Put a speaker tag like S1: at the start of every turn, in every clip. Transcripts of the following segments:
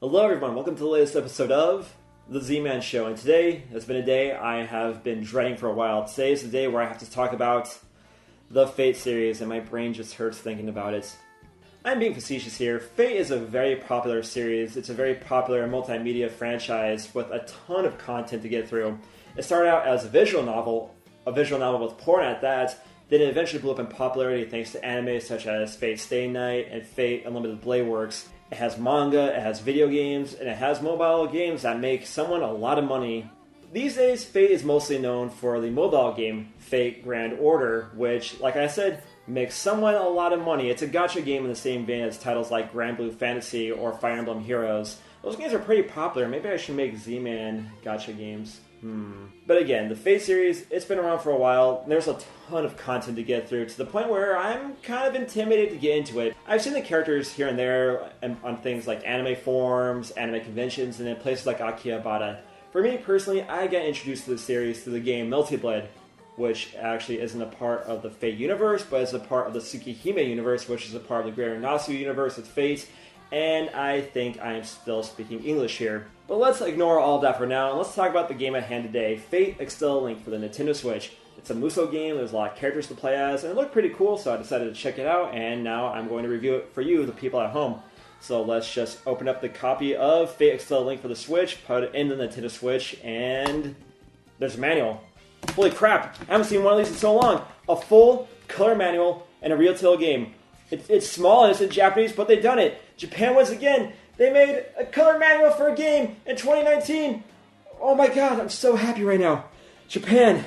S1: Hello everyone, welcome to the latest episode of the ZMan Show, and today has been a day I have been dreading for a while. Today is the day where I have to talk about the Fate series, and my brain just hurts thinking about it. I'm being facetious here. Fate is a very popular series. It's a very popular multimedia franchise with a ton of content to get through. It started out as a visual novel with porn at that, then it eventually blew up in popularity thanks to anime such as Fate Stay Night and Fate Unlimited Blade Works. It has manga, it has video games, and it has mobile games that make someone a lot of money. These days, Fate is mostly known for the mobile game Fate Grand Order, which, like I said, makes someone a lot of money. It's a gacha game in the same vein as titles like Grand Blue Fantasy or Fire Emblem Heroes. Those games are pretty popular. Maybe I should make Z-Man gacha games. But again, the Fate series, it's been around for a while. There's a ton of content to get through to the point where I'm kind of intimidated to get into it. I've seen the characters here and there on things like anime forums, anime conventions, and in places like Akihabara. For me personally, I got introduced to the series through the game Melty Blood, which actually isn't a part of the Fate universe, but is a part of the Tsukihime universe, which is a part of the Greater Nasu universe with Fate. And I think I am still speaking English here. But let's ignore all of that for now, and let's talk about the game at hand today, Fate Extella Link for the Nintendo Switch. It's a Musou game, there's a lot of characters to play as, and it looked pretty cool, so I decided to check it out, and now I'm going to review it for you, the people at home. So let's just open up the copy of Fate Extella Link for the Switch, put it in the Nintendo Switch, and there's a manual. Holy crap, I haven't seen one of these in so long! A full color manual and a retail game. It's small and it's in Japanese, but they've done it. Japan once again, they made a color manual for a game in 2019. Oh my god, I'm so happy right now. Japan,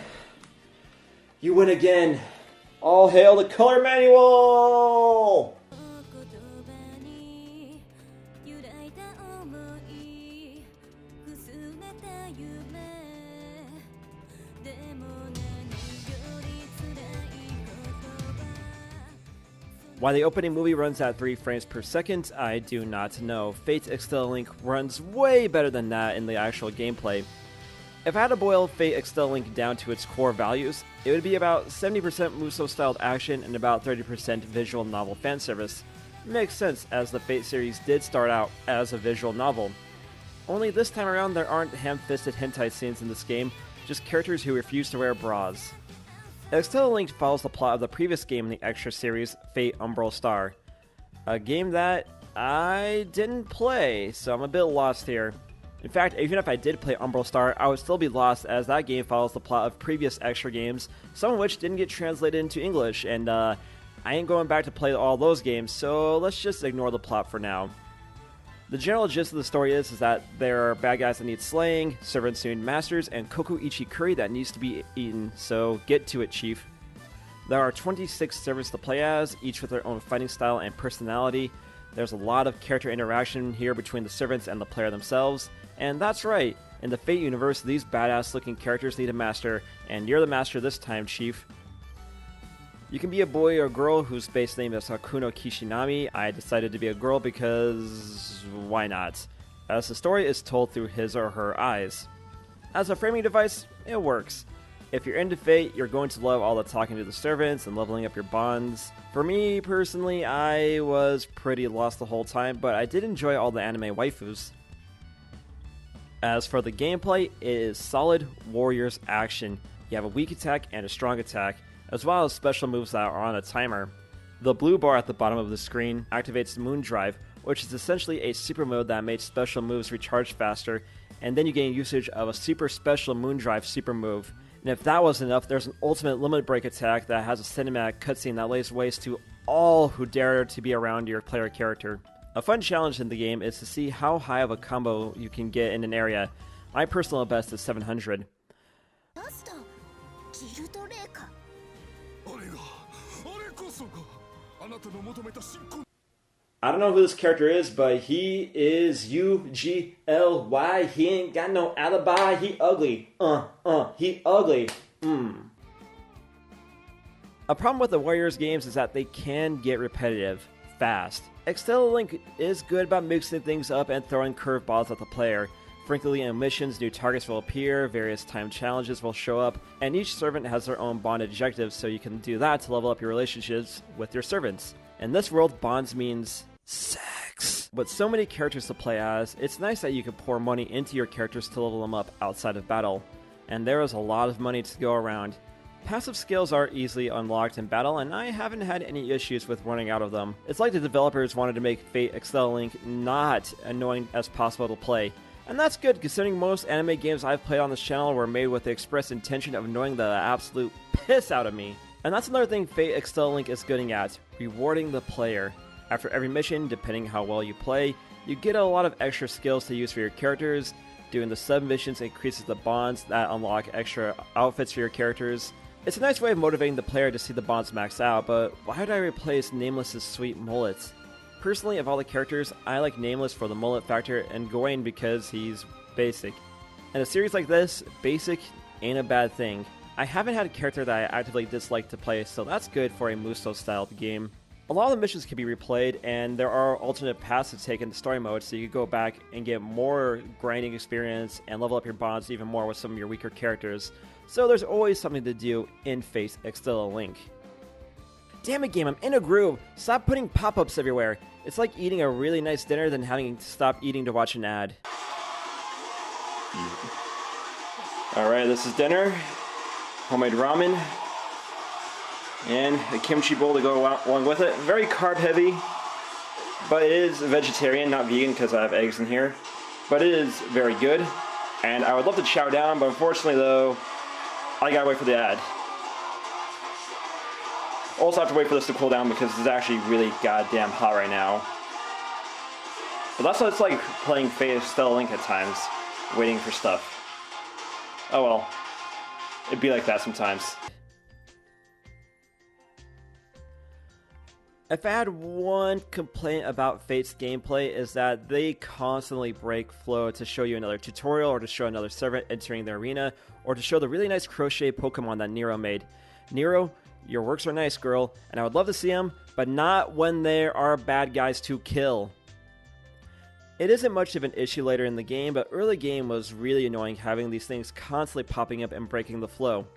S1: you win again. All hail the color manual! Why the opening movie runs at 3 frames per second, I do not know. Fate Extella Link runs way better than that in the actual gameplay. If I had to boil Fate Extella Link down to its core values, it would be about 70% Musou-styled action and about 30% visual novel fanservice. Makes sense, as the Fate series did start out as a visual novel. Only this time around there aren't ham-fisted hentai scenes in this game, just characters who refuse to wear bras. Extella Link follows the plot of the previous game in the Extra series, Fate Umbral Star. A game that I didn't play, so I'm a bit lost here. In fact, even if I did play Umbral Star, I would still be lost as that game follows the plot of previous Extra games, some of which didn't get translated into English, and I ain't going back to play all those games, so let's just ignore the plot for now. The general gist of the story is that there are bad guys that need slaying, servants who need masters, and koku-ichi curry that needs to be eaten, so get to it, chief. There are 26 servants to play as, each with their own fighting style and personality. There's a lot of character interaction here between the servants and the player themselves, and that's right, in the Fate universe, these badass-looking characters need a master, and you're the master this time, chief. You can be a boy or girl whose base name is Hakuno Kishinami. I decided to be a girl because why not? As the story is told through his or her eyes. As a framing device, it works. If you're into Fate, you're going to love all the talking to the servants and leveling up your bonds. For me, personally, I was pretty lost the whole time, but I did enjoy all the anime waifus. As for the gameplay, it is solid Warriors action. You have a weak attack and a strong attack, as well as special moves that are on a timer. The blue bar at the bottom of the screen activates Moon Drive, which is essentially a super mode that makes special moves recharge faster, and then you gain usage of a super special Moon Drive super move. And if that wasn't enough, there's an ultimate limit break attack that has a cinematic cutscene that lays waste to all who dare to be around your player character. A fun challenge in the game is to see how high of a combo you can get in an area. My personal best is 700. I don't know who this character is, but he is UGLY. He ain't got no alibi. He ugly. He ugly. A problem with the Warriors games is that they can get repetitive fast. Extella Link is good about mixing things up and throwing curveballs at the player. Frequently in missions, new targets will appear, various time challenges will show up, and each servant has their own bond objectives, so you can do that to level up your relationships with your servants. In this world, bonds means sex. sucks. With so many characters to play as, it's nice that you can pour money into your characters to level them up outside of battle, and there is a lot of money to go around. Passive skills are easily unlocked in battle, and I haven't had any issues with running out of them. It's like the developers wanted to make Fate Extella Link not annoying as possible to play. And that's good, considering most anime games I've played on this channel were made with the express intention of annoying the absolute piss out of me. And that's another thing Fate Extella Link is good at, rewarding the player. After every mission, depending how well you play, you get a lot of extra skills to use for your characters. Doing the sub-missions increases the bonds that unlock extra outfits for your characters. It's a nice way of motivating the player to see the bonds max out, but why would I replace Nameless's sweet mullet? Personally, of all the characters, I like Nameless for the mullet factor and Gawain because he's basic. In a series like this, basic ain't a bad thing. I haven't had a character that I actively dislike to play, so that's good for a Muso-styled game. A lot of the missions can be replayed, and there are alternate paths to take in the story mode, so you can go back and get more grinding experience and level up your bonds even more with some of your weaker characters. So there's always something to do in Fate Extella Link. Damn it, game, I'm in a groove. Stop putting pop-ups everywhere. It's like eating a really nice dinner then having to stop eating to watch an ad. Alright, this is dinner. Homemade ramen. And a kimchi bowl to go along with it. Very carb heavy, but it is vegetarian, not vegan because I have eggs in here. But it is very good, and I would love to chow down, but unfortunately though, I gotta wait for the ad. Also have to wait for this to cool down because it's actually really goddamn hot right now. But that's what it's like playing Fate Extella Link at times, waiting for stuff. Oh well, it'd be like that sometimes. If I had one complaint about Fate's gameplay is that they constantly break flow to show you another tutorial or to show another servant entering the arena or to show the really nice crochet Pokemon that Nero made. Nero, your works are nice, girl, and I would love to see them, but not when there are bad guys to kill. It isn't much of an issue later in the game, but early game was really annoying having these things constantly popping up and breaking the flow.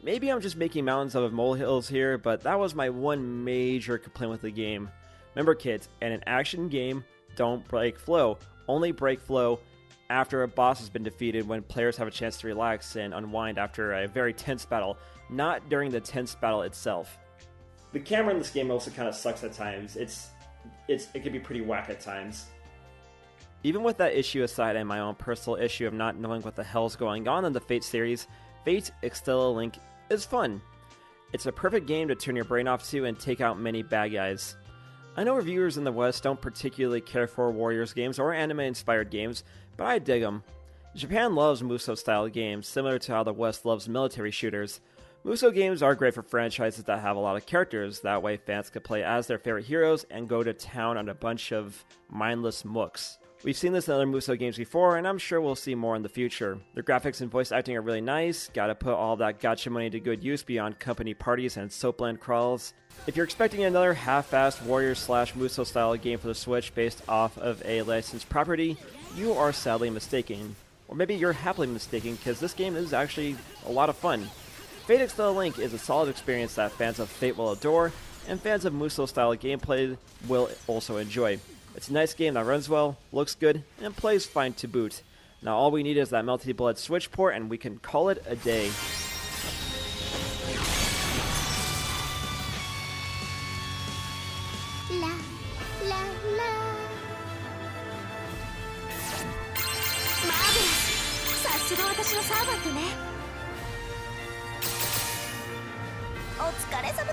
S1: Maybe I'm just making mountains out of molehills here, but that was my one major complaint with the game. Remember kids, in an action game, don't break flow. Only break flow after a boss has been defeated when players have a chance to relax and unwind after a very tense battle, not during the tense battle itself. The camera in this game also kind of sucks at times. It can be pretty whack at times. Even with that issue aside and my own personal issue of not knowing what the hell's going on in the Fate series, Fate Extella Link is fun. It's a perfect game to turn your brain off to and take out many bad guys. I know reviewers in the West don't particularly care for Warriors games or anime-inspired games, but I dig them. Japan loves Muso-style games, similar to how the West loves military shooters. Muso games are great for franchises that have a lot of characters, that way fans can play as their favorite heroes and go to town on a bunch of mindless mooks. We've seen this in other Muso games before, and I'm sure we'll see more in the future. The graphics and voice acting are really nice, gotta put all that gacha money to good use beyond company parties and soapland crawls. If you're expecting another half-assed Warriors/Muso style game for the Switch based off of a licensed property, you are sadly mistaken. Or maybe you're happily mistaken, because this game is actually a lot of fun. Fate Extella Link is a solid experience that fans of Fate will adore, and fans of Muso style gameplay will also enjoy. It's a nice game that runs well, looks good, and plays fine to boot. Now all we need is that Melty Blood Switch port and we can call it a day.
S2: La, la, la. Marvelous! さすが私のサーバントね。お疲れ様。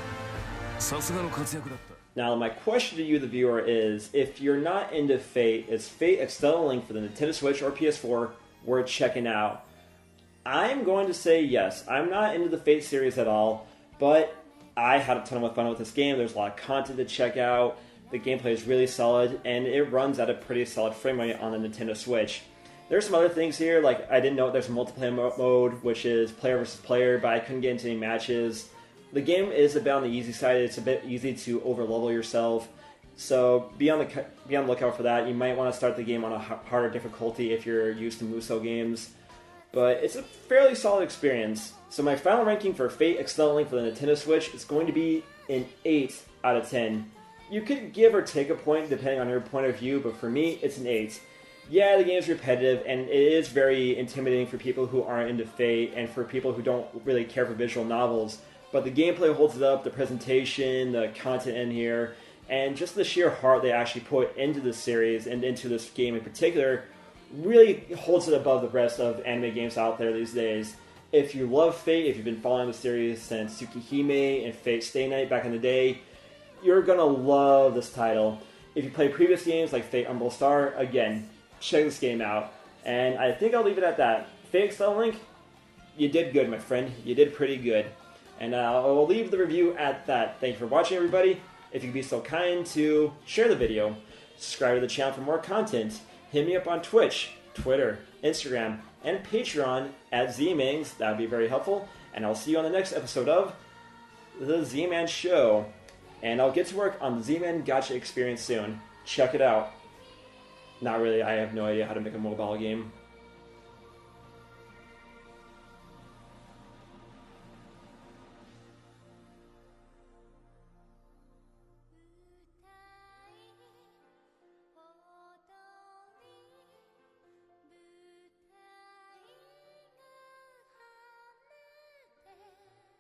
S3: さすがの活躍だった。
S1: Now, my question to you, the viewer, is if you're not into Fate, is Fate Extella Link for the Nintendo Switch or PS4 worth checking out? I'm going to say yes. I'm not into the Fate series at all, but I had a ton of fun with this game. There's a lot of content to check out. The gameplay is really solid, and it runs at a pretty solid frame rate on the Nintendo Switch. There's some other things here, like I didn't know there's a multiplayer mode, which is player versus player, but I couldn't get into any matches. The game is a bit on the easy side. It's a bit easy to overlevel yourself, so be on the lookout for that. You might want to start the game on a harder difficulty if you're used to Muso games, but it's a fairly solid experience. So my final ranking for Fate Extella Link for the Nintendo Switch is going to be an 8 out of 10. you could give or take a point depending on your point of view, but for me, it's an 8. Yeah, the game is repetitive, and it is very intimidating for people who aren't into Fate and for people who don't really care for visual novels. But the gameplay holds it up, the presentation, the content in here, and just the sheer heart they actually put into the series and into this game in particular really holds it above the rest of anime games out there these days. If you love Fate, if you've been following the series since Tsukihime and Fate Stay Night back in the day, you're gonna love this title. If you play previous games like Fate Umbral Star, again, check this game out. And I think I'll leave it at that. Fate Extella Link, you did good, my friend. You did pretty good. And I'll leave the review at that. Thank you for watching, everybody. If you could be so kind to share the video, subscribe to the channel for more content, hit me up on Twitch, Twitter, Instagram, and Patreon at ZMangs. That would be very helpful. And I'll see you on the next episode of The ZMan Show. And I'll get to work on the ZMan Gacha experience soon. Check it out. Not really, I have no idea how to make a mobile game.